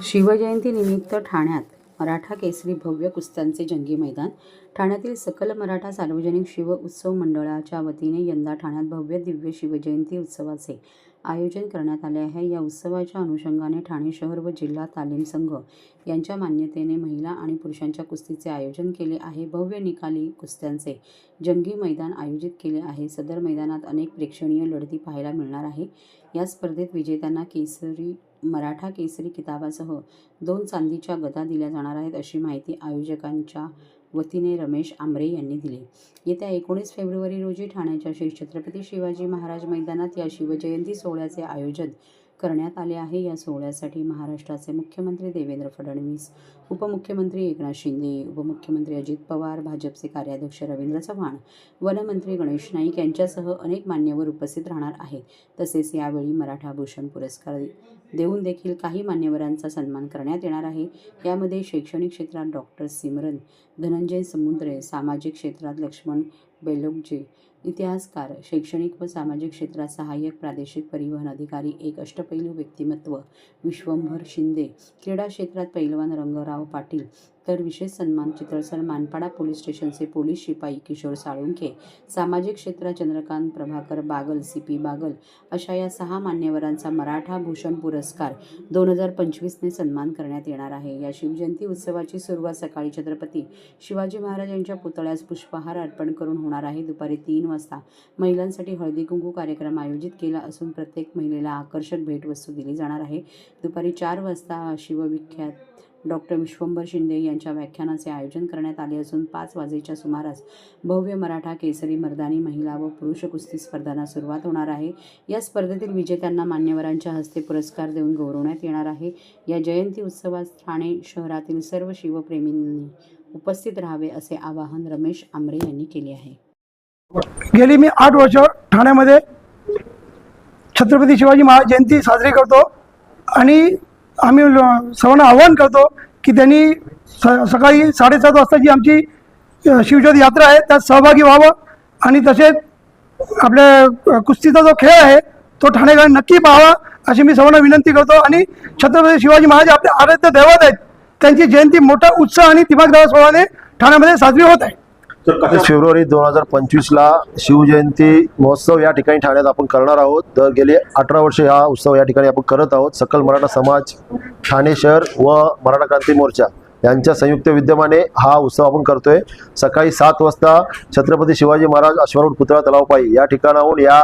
शिवजयंती निमित्त ठाण्यात मराठा केसरी भव्य कुस्त्यांचे जंगी मैदान. ठाण्यातील सकल मराठा सार्वजनिक शिव उत्सव मंडळाच्या वतीने यंदा ठाण्यात भव्य दिव्य शिवजयंती उत्सवाचे आयोजन करण्यात आले आहे. या उत्सवाच्या अनुषंगाने ठाणे शहर व जिल्हा तालीम संघ यांच्या मान्यतेने महिला आणि पुरुषांच्या कुस्तीचे आयोजन केले आहे. भव्य निकाली कुस्त्यांचे जंगी मैदान आयोजित केले आहे. सदर मैदानात अनेक प्रेक्षणीय लढती पाहायला मिळणार आहे. या स्पर्धेत विजेत्यांना मराठा केसरी किताबासह 2 चांदीच्या गदा दिल्या जाणार आहेत, अशी माहिती आयोजकांच्या वतीने रमेश आमरे यांनी दिली. येत्या 19 फेब्रुवारी रोजी ठाण्याच्या श्री छत्रपती शिवाजी महाराज मैदानात या शिवजयंती सोहळ्याचे आयोजन करण्यात आले आहे. या सोहळ्यासाठी महाराष्ट्राचे मुख्यमंत्री देवेंद्र फडणवीस, उपमुख्यमंत्री एकनाथ शिंदे, उपमुख्यमंत्री अजित पवार, भाजपचे कार्याध्यक्ष रवींद्र चव्हाण, वनमंत्री गणेश नाईक यांच्यासह अनेक मान्यवर उपस्थित राहणार आहेत. तसेच यावेळी मराठा भूषण पुरस्कार देऊन देखील काही मान्यवरांचा सन्मान करण्यात येणार आहे. यामध्ये शैक्षणिक क्षेत्रात डॉक्टर सिमरन धनंजय समुद्रे, सामाजिक क्षेत्रात लक्ष्मण बेलोगजे, इतिहासकार, शैक्षणिक व सामाजिक क्षेत्रात सहाय्यक प्रादेशिक परिवहन अधिकारी, एक अष्टपैलू व्यक्तिमत्व विश्वंभर शिंदे, क्रीडा क्षेत्रात पैलवान रंगराव पाटील, तर विशेष सन्मान चित्रसर मानपाडा पोलीस स्टेशनचे पोलीस शिपाई किशोर साळुंखे, सामाजिक क्षेत्रात चंद्रकांत प्रभाकर बागल, CP बागल अशा या 6 मान्यवरांचा मराठा भूषण पुरस्कार 2025ने सन्मान करण्यात येणार आहे. या शिवजयंती उत्सवाची सुरुवात सकाळी छत्रपती शिवाजी महाराज यांच्या पुतळ्यास पुष्पहार अर्पण करून होणार आहे. दुपारी 3 वाजता महिलांसाठी हळदी कुंकू कार्यक्रम आयोजित केला असून प्रत्येक महिलेला आकर्षक भेटवस्तू दिली जाणार आहे. दुपारी 4 वाजता शिवविख्यात डॉक्टर विश्वंभर शिंदे यांच्या व्याख्यानाचे आयोजन करण्यात आले असून 5 वाजेच्या सुमारास भव्य मराठा केसरी मर्दानी महिला व पुरुष कुस्ती स्पर्धांना सुरुवात होणार आहे. या स्पर्धेतील विजेत्यांना मान्यवरांच्या हस्ते पुरस्कार देऊन गौरवण्यात येणार आहे. या जयंती उत्सवात ठाणे शहरातील सर्व शिवप्रेमींनी उपस्थित राहावे असे आवाहन रमेश आमरे यांनी केले आहे. गेली मी 8 वर्ष ठाण्यामध्ये छत्रपती शिवाजी महाराज जयंती साजरी करतो आणि आम्ही सर्वांना आवाहन करतो की त्यांनी सकाळी 7:30 वाजता जी आमची शिवज्योती यात्रा आहे त्यात सहभागी व्हावं आणि तसेच आपल्या कुस्तीचा जो खेळ आहे तो ठाणेकरांनी नक्की पाहावा अशी मी सर्वांना विनंती करतो. आणि छत्रपती शिवाजी महाराज आपले आराध्य दैवत आहेत, त्यांची जयंती मोठा उत्साह आणि दिमागदार सोहळ्याने ठाण्यामध्ये साजरी होत आहे. 31 फेब्रुवारी 2025ला शिवजयंती महोत्सव या ठिकाणी ठाण्यात आपण करणार आहोत. तर गेले 18 वर्षे हा उत्सव या ठिकाणी आपण करत आहोत. सकल मराठा समाज, ठाणे शहर व मराठा क्रांती मोर्चा यांच्या संयुक्त विद्यमाने हा उत्सव आपण करतोय. सकाळी 7 वाजता छत्रपती शिवाजी महाराज अश्वारूढ पुतळा तलावपाई या ठिकाणाहून या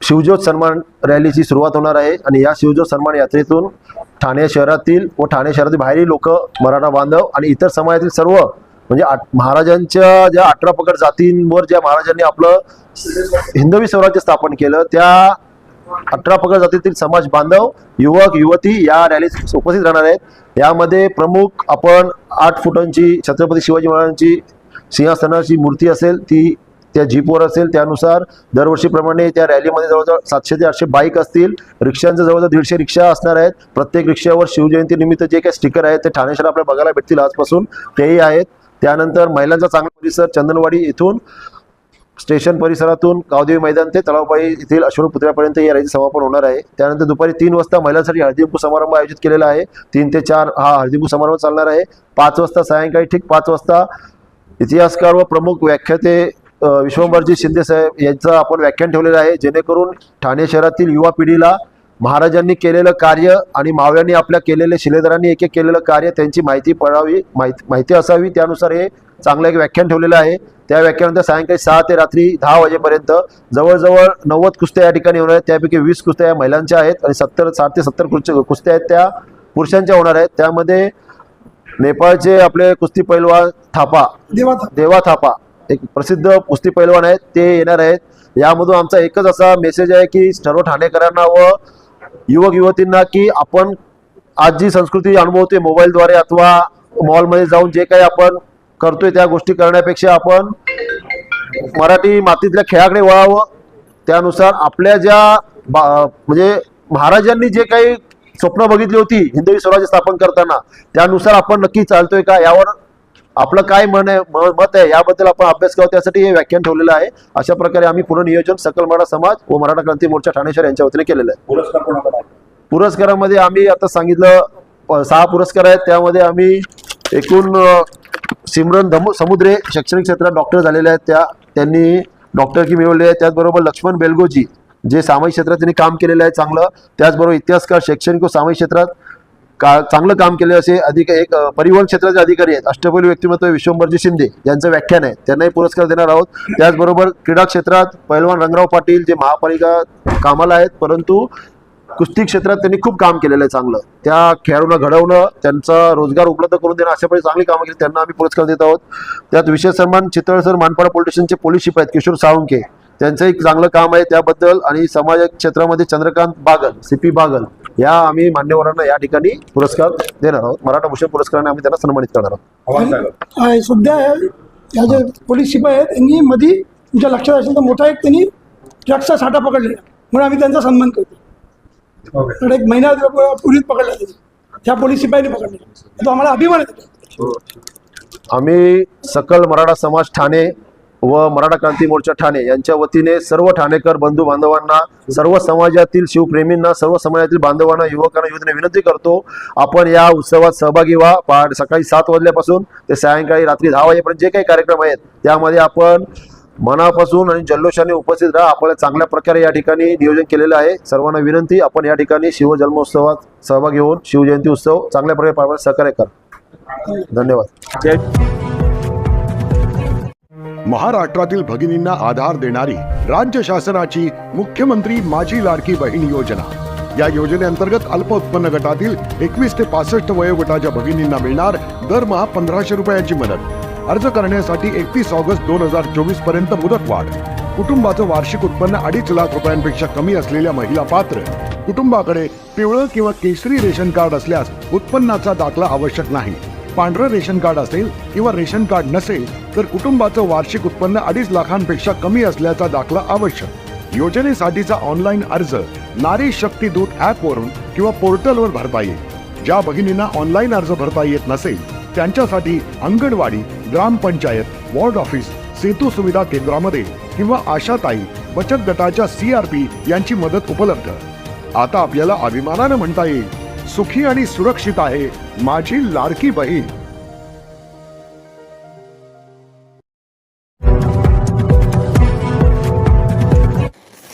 शिवज्योत सन्मान रॅलीची सुरुवात होणार आहे आणि या शिवज्योत सन्मान यात्रेतून ठाणे शहरातील व ठाणे शहरातील बाहेरील लोक, मराठा बांधव आणि इतर समाजातील सर्व म्हणजे महाराजांच्या ज्या 18 पगड जातींवर ज्या महाराजांनी आपलं हिंदवी स्वराज्य स्थापन केलं त्या 18 पगड जातीतील समाज बांधव, युवक युवती या रॅलीत उपस्थित राहणार आहेत. यामध्ये प्रमुख आपण 8 फुटांची छत्रपती शिवाजी महाराजांची सिंहासनाची मूर्ती असेल ती त्या जीपवर असेल. त्यानुसार दरवर्षीप्रमाणे त्या रॅलीमध्ये जवळजवळ 700 ते 800 बाईक असतील. रिक्षांचं जवळजवळ 150 रिक्षा असणार आहेत. प्रत्येक रिक्षावर शिवजयंती निमित्त जे काही स्टिकर आहेत ते ठाणे शहर आपल्याला बघायला भेटतील आजपासून, तेही आहेत. त्यानंतर महिलांचा चांगला परिसर चंदनवाडी येथून स्टेशन परिसरातून गावदेवी मैदान ते तलावपाई येथील अश्वरूढ पुतळ्यापर्यंत या रॅलीचं समापन होणार आहे. त्यानंतर दुपारी 3 वाजता महिलांसाठी हळदीकुंकू समारंभ आयोजित केलेला आहे. 3 ते 4 हा हळदीकुंकू समारंभ चालणार आहे. 5 वाजता सायंकाळी ठीक 5 वाजता इतिहासकार व प्रमुख व्याख्याते विश्वंभरजी शिंदे साहेब यांचं आपण व्याख्यान ठेवलेलं आहे, जेणेकरून ठाणे शहरातील युवा पिढीला महाराजांनी केलेलं कार्य आणि मावळ्यांनी आपल्या केलेले, शिलेदारांनी एक केलेलं कार्य त्यांची माहिती पडावी, माहिती असावी, त्यानुसार हे चांगलं एक व्याख्यान ठेवलेलं आहे. त्या व्याख्यानंतर सायंकाळी 6 ते रात्री 10 वाजेपर्यंत जवळजवळ 90 कुस्त्या या ठिकाणी होणार आहेत. त्यापैकी 20 कुस्त्या या महिलांच्या आहेत आणि 60 ते 70 कुस्त्या आहेत त्या पुरुषांच्या होणार आहेत. त्यामध्ये नेपाळचे आपले कुस्ती पैलवान थापा, देवा थापा एक प्रसिद्ध कुस्ती पैलवान आहेत, ते येणार आहेत. यामधून आमचा एकच असा मेसेज आहे की सर्व ठाणेकरांना व युवक युवतींना की आपण आज जी संस्कृती अनुभवतोय मोबाईलद्वारे अथवा मॉलमध्ये जाऊन जे काही आपण करतोय त्या गोष्टी करण्यापेक्षा आपण मराठी मातीतल्या खेळाकडे वळावं. त्यानुसार आपल्या ज्या म्हणजे महाराजांनी जे काही स्वप्न बघितली होती हिंदवी स्वराज्य स्थापन करताना, त्यानुसार आपण नक्की चालतोय का यावर आपलं काय मत आहे याबद्दल आपण अभ्यास करू. त्यासाठी हे व्याख्यान ठेवलेलं आहे. अशा प्रकारे आम्ही पुनर्नियोजन सकल मराठा समाज व मराठा क्रांती मोर्चा ठाणे शहर यांच्या वतीने केलेलं आहे. पुरस्कारामध्ये आम्ही आता सांगितलं 6 पुरस्कार आहेत. त्यामध्ये आम्ही एकूण सिमरन समुद्रे शैक्षणिक क्षेत्रात डॉक्टर झालेले आहेत, त्यांनी डॉक्टरकी मिळवली आहे. त्याचबरोबर लक्ष्मण बेलगोजी जे सामाजिक क्षेत्रात त्यांनी काम केलेलं आहे चांगलं. त्याचबरोबर इतिहासकार शैक्षणिक व सामाजिक क्षेत्रात चांगलं काम केले असे एक परिवहन क्षेत्राचे अधिकारी आहेत, अष्टपैलू व्यक्तिमत्व विश्वंभरजी शिंदे यांचं व्याख्यान आहे, त्यांनाही पुरस्कार देणार आहोत. त्याचबरोबर क्रीडा क्षेत्रात पैलवान रंगराव पाटील जे महापालिका कामाला आहेत, परंतु कुस्ती क्षेत्रात त्यांनी खूप काम केलेलं आहे चांगलं. त्या खेळाडूंना घडवणं, त्यांचा रोजगार उपलब्ध करून देणं अशा प्रकारे चांगली कामं केली, त्यांना आम्ही पुरस्कार देत आहोत. त्यात विशेष सन्मान चितळसर मानपाडा पोलीस स्टेशनचे पोलीस शिपाई आहेत किशोर साळुंके, त्यांचं एक चांगलं काम आहे त्याबद्दल. आणि समाज क्षेत्रामध्ये चंद्रकांत बागल, CP बागल या आम्ही मान्यवरांना या ठिकाणी पुरस्कार देणार आहोत. मराठा भूषण पुरस्काराने आम्ही त्यांना सन्मानित करणार आहोत. आणि सध्या या जे पोलीस शिपाई आहेत त्यांनी मध्ये तुमच्या लक्षात असेल तर मोठा एक त्यांनी ड्रग्सचा साठा पकडलेला, म्हणून आम्ही त्यांचा सन्मान करतो. तर एक महिना पूर्वीच पकडला त्यांनी, त्या पोलीस शिपाईने पकडलेला, तो आम्हाला अभिमान आहे. आम्ही सकल मराठा समाज ठाणे व मराठा क्रांती मोर्चा ठाणे यांच्या वतीने सर्व ठाणेकर बंधू बांधवांना, सर्व समाजातील शिवप्रेमींना, सर्व समाजातील बांधवांना, युवकांना, युवतींना विनंती करतो, आपण या उत्सवात सहभागी व्हा. सकाळी 7 वाजल्यापासून ते सायंकाळी रात्री 10 वाजेपर्यंत जे काही कार्यक्रम आहेत त्यामध्ये आपण मनापासून आणि जल्लोषाने उपस्थित राहा. आपल्याला चांगल्या प्रकारे या ठिकाणी नियोजन केलेलं आहे. सर्वांना विनंती, आपण या ठिकाणी शिवजन्मोत्सवात सहभागी होऊन शिवजयंती उत्सव चांगल्या प्रकारे पार सहकार्य करा. धन्यवाद. महाराष्ट्रातील भगिनींना आधार देणारी राज्य शासनाची मुख्यमंत्री माझी लाडकी बहीण योजना. या योजनेअंतर्गत अल्प उत्पन्न गटातील 21 ते 65 वयोगटाच्या भगिनींना मिळणार दरमहा 1500 रुपयाची मदत. अर्ज करण्यासाठी 31 ऑगस्ट 2024 पर्यंत मुदतवाढ. कुटुंबाचं वार्षिक उत्पन्न 2.5 लाख रुपयांपेक्षा कमी असलेल्या महिला पात्र. कुटुंबाकडे पिवळं किंवा केसरी रेशन कार्ड असल्यास उत्पन्नाचा दाखला आवश्यक नाही. पांढरं रेशन कार्ड असेल किंवा रेशन कार्ड नसेल तर कुटुंबाचं वार्षिक उत्पन्न 2.5 लाखांपेक्षा कमी असल्याचा दाखला आवश्यक. योजनेसाठीचा ऑनलाईन अर्ज नारी शक्ती दूत ॲपवरून किंवा पोर्टलवर भरता येईल. ज्या भगिनींना ऑनलाईन अर्ज भरता येत नसेल त्यांच्यासाठी अंगणवाडी, ग्रामपंचायत, वॉर्ड ऑफिस, सेतू सुविधा केंद्रामध्ये किंवा आशाताई बचत गटाच्या CRP यांची मदत उपलब्ध. आता आपल्याला अभिमानानं म्हणता येईल, सुखी आणि सुरक्षित आहे माझी लाडकी बहीण.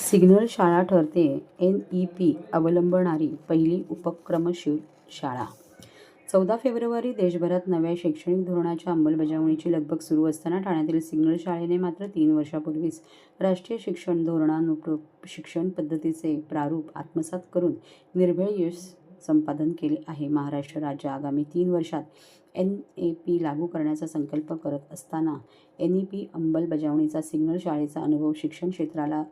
सिग्नल शाळा ठरते NEP अवलंबणारी पहिली उपक्रमशील शाळा. 14 फेब्रुवारी देशभरात नव्या शैक्षणिक धोरणाच्या अंमलबजावणीची लगबग सुरू असताना ठाण्यातील सिग्नल शाळेने मात्र 3 वर्षापूर्वीच राष्ट्रीय शिक्षण धोरणानुरूप शिक्षण पद्धतीचे प्रारूप आत्मसात करून निर्भेळ यश संपादन केले आहे. महाराष्ट्र राज्य आगामी 3 वर्षात NEP लागू करण्याचा संकल्प करत असताना NEP अंमलबजावणीचा सिग्नल शाळेचा अनुभव शिक्षण क्षेत्राला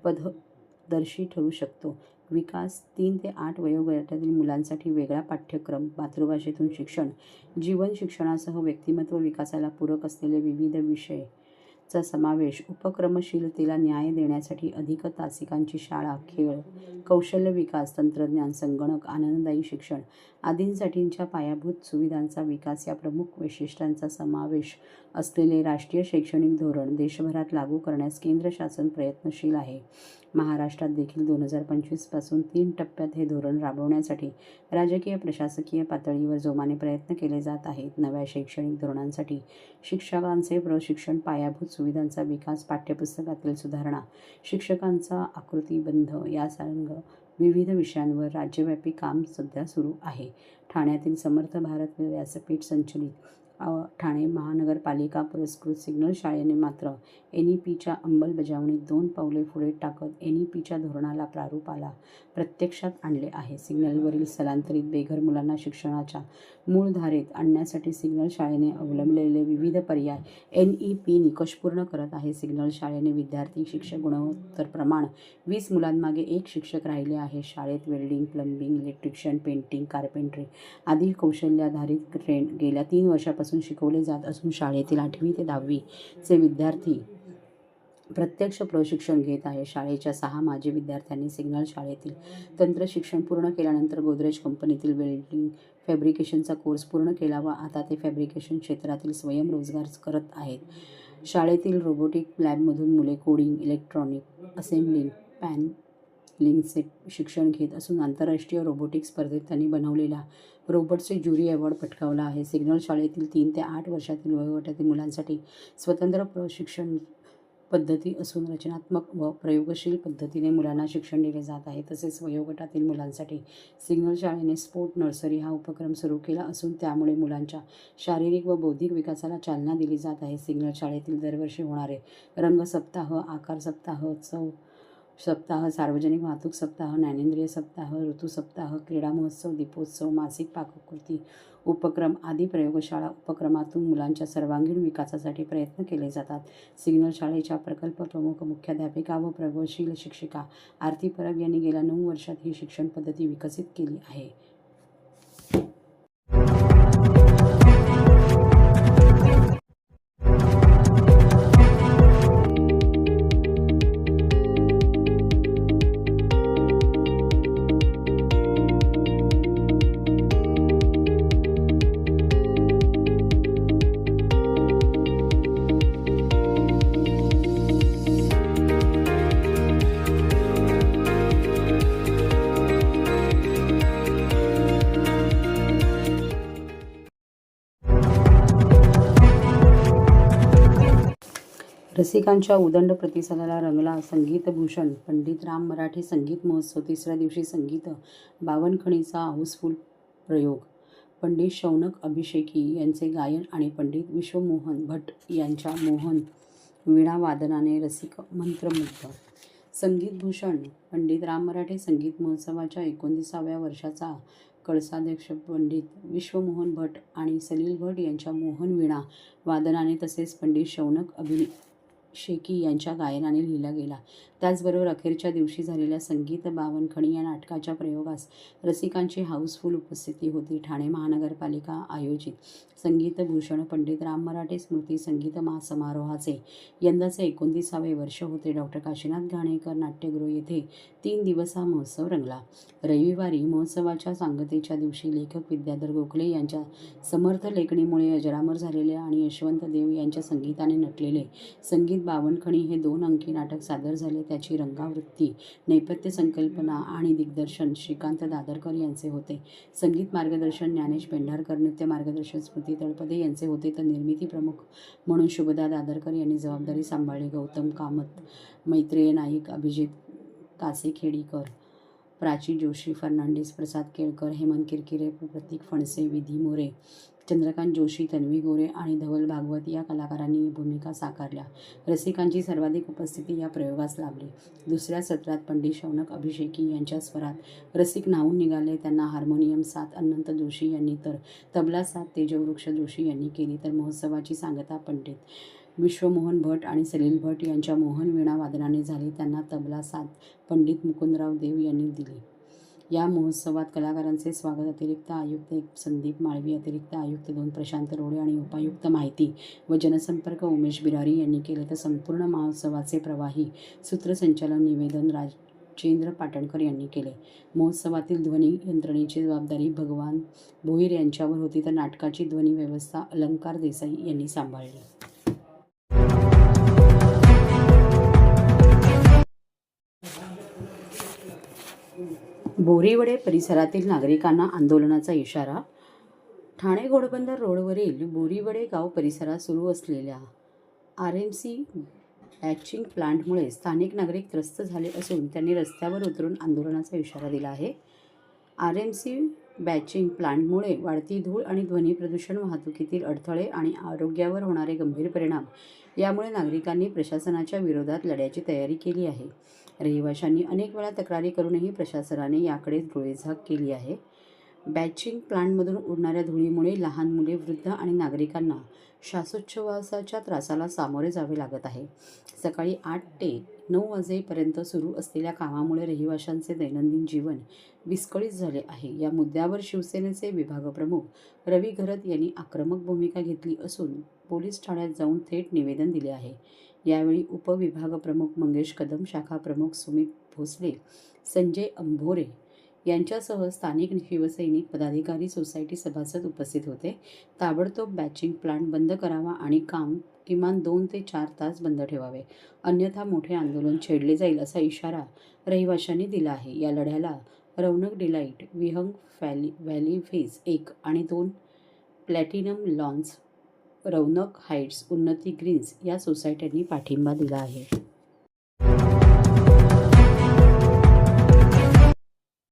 पथदर्शी ठरू शकतो. विकास 3 ते 8 वयोगटातील मुलांसाठी वेगळा पाठ्यक्रम, मातृभाषेतून शिक्षण, जीवन शिक्षणासह व्यक्तिमत्व विकासाला पूरक असलेले विविध विषयचा समावेश, उपक्रमशीलतेला न्याय देण्यासाठी अधिक तासिकांची शाळा, खेळ, कौशल्य विकास, तंत्रज्ञान, संगणक, आनंददायी शिक्षण आदींसाठीच्या पायाभूत सुविधांचा विकास या प्रमुख वैशिष्ट्यांचा समावेश असलेले राष्ट्रीय शैक्षणिक धोरण देशभरात लागू करण्यास केंद्र शासन प्रयत्नशील आहे. महाराष्ट्रात देखील 2025 पासून 3 टप्प्यात हे धोरण राबवण्यासाठी राजकीय प्रशासकीय पातळीवर जोमाने प्रयत्न केले जात आहेत. नव्या शैक्षणिक धोरणांसाठी शिक्षकांचे प्रशिक्षण, पायाभूत सुविधांचा विकास, पाठ्यपुस्तकातील सुधारणा, शिक्षकांचा आकृतिबंध यासंग विविध विषयांवर राज्यव्यापी काम सध्या सुरू आहे. ठाण्यातील समर्थ भारत व्यासपीठ संचलित ठाणे महानगरपालिका पुरस्कृत सिग्नल शाळेने मात्र NEPच्या अंमलबजावणीत 2 पावले पुढे टाकत NEPच्या धोरणाला प्रारूपाला प्रत्यक्षात आणले आहे. सिग्नलवरील स्थलांतरित बेघर मुलांना शिक्षणाच्या मूळ धारेत आणण्यासाठी सिग्नल शाळेने अवलंबलेले विविध पर्याय NEP निकष पूर्ण करत आहे. सिग्नल शाळेने विद्यार्थी शिक्षक गुणोत्तर प्रमाण 20 मुलांमागे 1 शिक्षक राहिले आहे. शाळेत welding, plumbing, electrician, painting, carpentry आदी कौशल्याधारित ट्रेंड गेल्या 3 वर्षापासून शिकवले जात असून शाळेतील 8वी ते 10वी चे विद्यार्थी प्रत्यक्ष प्रशिक्षण घेत आहे. शाळेच्या 6 माजी विद्यार्थ्यांनी सिग्नल शाळेतील तंत्र शिक्षण पूर्ण केल्यानंतर गोदरेज कंपनीतील वेल्डिंग फॅब्रिकेशनचा कोर्स पूर्ण केला व आता ते फॅब्रिकेशन क्षेत्रातील स्वयंरोजगार करत आहेत. शाळेतील रोबोटिक लॅबमधून मुले कोडिंग, इलेक्ट्रॉनिक असेंब्लिंग, पॅन लिंकचे शिक्षण घेत असून आंतरराष्ट्रीय रोबोटिक्स स्पर्धेत त्यांनी बनवलेला रोबोटचे ज्युरी अवॉर्ड पटकावला आहे. सिग्नल शाळेतील 3 ते 8 वर्षातील वयोगटातील मुलांसाठी स्वतंत्र प्रशिक्षण पद्धती असून रचनात्मक व प्रयोगशील पद्धतीने मुलांना शिक्षण दिले जात आहे. तसेच वयोगटातील मुलांसाठी सिग्नल शाळेने स्पोर्ट नर्सरी हा उपक्रम सुरू केला असून त्यामुळे मुलांच्या शारीरिक व बौद्धिक विकासाला चालना दिली जात आहे. सिग्नल शाळेतील दरवर्षी होणारे रंग सप्ताह, आकार सप्ताह, उत्सव सप्ताह, सार्वजनिक वाहतूक सप्ताह, ज्ञानेंद्रिय सप्ताह, ऋतू सप्ताह, क्रीडा महोत्सव, दीपोत्सव, मासिक पाककृती उपक्रम आदी प्रयोगशाळा उपक्रमातून मुलांच्या सर्वांगीण विकासासाठी प्रयत्न केले जातात. सिग्नल शाळेच्या प्रकल्प प्रमुख, मुख्याध्यापिका व प्रयोगशील शिक्षिका आरती परब यांनी गेल्या 9 वर्षात ही शिक्षण पद्धती विकसित केली आहे. रसिकांच्या उदंड प्रतिसादाला रंगला संगीतभूषण पंडित राम मराठे संगीत महोत्सव. तिसऱ्या दिवशी संगीत बावनखणीचा हाऊसफुल प्रयोग. पंडित शौनक अभिषेकी यांचे गायन आणि पंडित विश्वमोहन भट यांच्या मोहन वीणा वादनाने रसिक मंत्रमुग्ध. संगीतभूषण पंडित राम मराठे संगीत महोत्सवाच्या 29व्या वर्षाचा कळसाध्यक्ष पंडित विश्वमोहन भट आणि सलील भट यांच्या मोहन वीणा वादनाने तसेच पंडित शौनक अभिषेकी यांच्या गायनाने लिहिला गेला. त्याचबरोबर अखेरच्या दिवशी झालेल्या संगीत बावनखणी या नाटकाच्या प्रयोगास रसिकांची हाऊसफुल उपस्थिती होती. ठाणे महानगरपालिका आयोजित संगीतभूषण पंडित राम मराठे स्मृती संगीत महासमारोहाचे यंदाचे 29वे वर्ष होते. डॉ. काशीनाथ घाणेकर नाट्यगृह येथे 3 दिवस हा महोत्सव रंगला. रविवारी महोत्सवाच्या सांगतेच्या दिवशी लेखक विद्याधर गोखले यांच्या समर्थ लेखणीमुळे अजरामर झालेले आणि यशवंत देव यांच्या संगीताने नटलेले संगीत बावनखणी हे 2 अंकी नाटक सादर झाले. त्याची रंगावृत्ती, नेपथ्य संकल्पना आणि दिग्दर्शन श्रीकांत दादरकर यांचे होते. संगीत मार्गदर्शन ज्ञानेश पेंढारकर, नृत्य मार्गदर्शन स्मृती तळपदे यांचे होते तर निर्मिती प्रमुख म्हणून शुभदा दादरकर यांनी जबाबदारी सांभाळली. गौतम कामत, मैत्रेय नाईक, अभिजित कासेखेडीकर, प्राची जोशी फर्नांडिस, प्रसाद केळकर, हेमंत किरकिरे, प्रतीक फणसे, विधी मोरे, चंद्रकांत जोशी, तन्वी गोरे आणि धवल भागवत या कलाकारांनी भूमिका साकारल्या. रसिकांची सर्वाधिक उपस्थिती या प्रयोगास लाभली. दुसऱ्या सत्रात पंडित शौनक अभिषेकी यांच्या स्वरात रसिक न्हावून निघाले. त्यांना हार्मोनियम साथ अनंत जोशी यांनी तर तबला साथ तेजवृक्ष जोशी यांनी केली. तर महोत्सवाची सांगता पंडित विश्वमोहन भट आणि सलील भट यांच्या मोहन वीणा वादनाने झाली. त्यांना तबला साथ पंडित मुकुंदराव देव यांनी दिली. या महोत्सवात कलाकारांचे स्वागत अतिरिक्त आयुक्त 1 संदीप माळवी, अतिरिक्त आयुक्त 2 प्रशांत रोडे आणि उपायुक्त माहिती व जनसंपर्क उमेश बिरारी यांनी केले. तर संपूर्ण महोत्सवाचे प्रवाही सूत्रसंचालन निवेदन राजेंद्र पाटणकर यांनी केले. महोत्सवातील ध्वनी यंत्रणेची जबाबदारी भगवान भोईर यांच्यावर होती तर नाटकाची ध्वनी व्यवस्था अलंकार देसाई यांनी सांभाळली. बोरीवडे परिसरातील नागरिकांना आंदोलनाचा इशारा. ठाणे घोडबंदर रोडवरील बोरीवडे गाव परिसरात सुरू असलेल्या RMC बॅचिंग प्लांटमुळे स्थानिक नागरिक त्रस्त झाले असून त्यांनी रस्त्यावर उतरून आंदोलनाचा इशारा दिला आहे. RMC बॅचिंग प्लांटमुळे वाढती धूळ आणि ध्वनी प्रदूषण, वाहतुकीतील अडथळे आणि आरोग्यावर होणारे गंभीर परिणाम यामुळे नागरिकांनी प्रशासनाच्या विरोधात लढ्याची तयारी केली आहे. रहिवाशांनी अनेक वेळा तक्रारी करूनही प्रशासनाने याकडे डोळेझाक केली आहे. बॅचिंग प्लांटमधून उडणाऱ्या धुळीमुळे लहान मुले, वृद्ध आणि नागरिकांना श्वासोच्छवासाच्या त्रासाला सामोरे जावे लागत आहे. सकाळी 8 ते 9 वाजेपर्यंत सुरू असलेल्या कामामुळे रहिवाशांचे दैनंदिन जीवन विस्कळीत झाले आहे. या मुद्द्यावर शिवसेनेचे विभागप्रमुख रवी घरत यांनी आक्रमक भूमिका घेतली असून पोलीस ठाण्यात जाऊन थेट निवेदन दिले आहे. यावेळी उपविभागप्रमुख मंगेश कदम, शाखा प्रमुख सुमित भोसले, संजय अंभोरे यांच्यासह स्थानिक शिवसैनिक पदाधिकारी सोसायटी सभासद उपस्थित होते. ताबडतोब बॅचिंग प्लांट बंद करावा आणि काम किमान 2 ते 4 तास बंद ठेवावे, अन्यथा मोठे आंदोलन छेडले जाईल असा इशारा रहिवाशांनी दिला आहे. या लढ्याला रौनक डिलाईट, विहंग व्हॅली फेज 1 आणि 2, प्लॅटिनम लॉन्स, रौनक हाईट्स, उन्नती ग्रीन्स या सोसायट्यांनी पाठिंबा दिला आहे.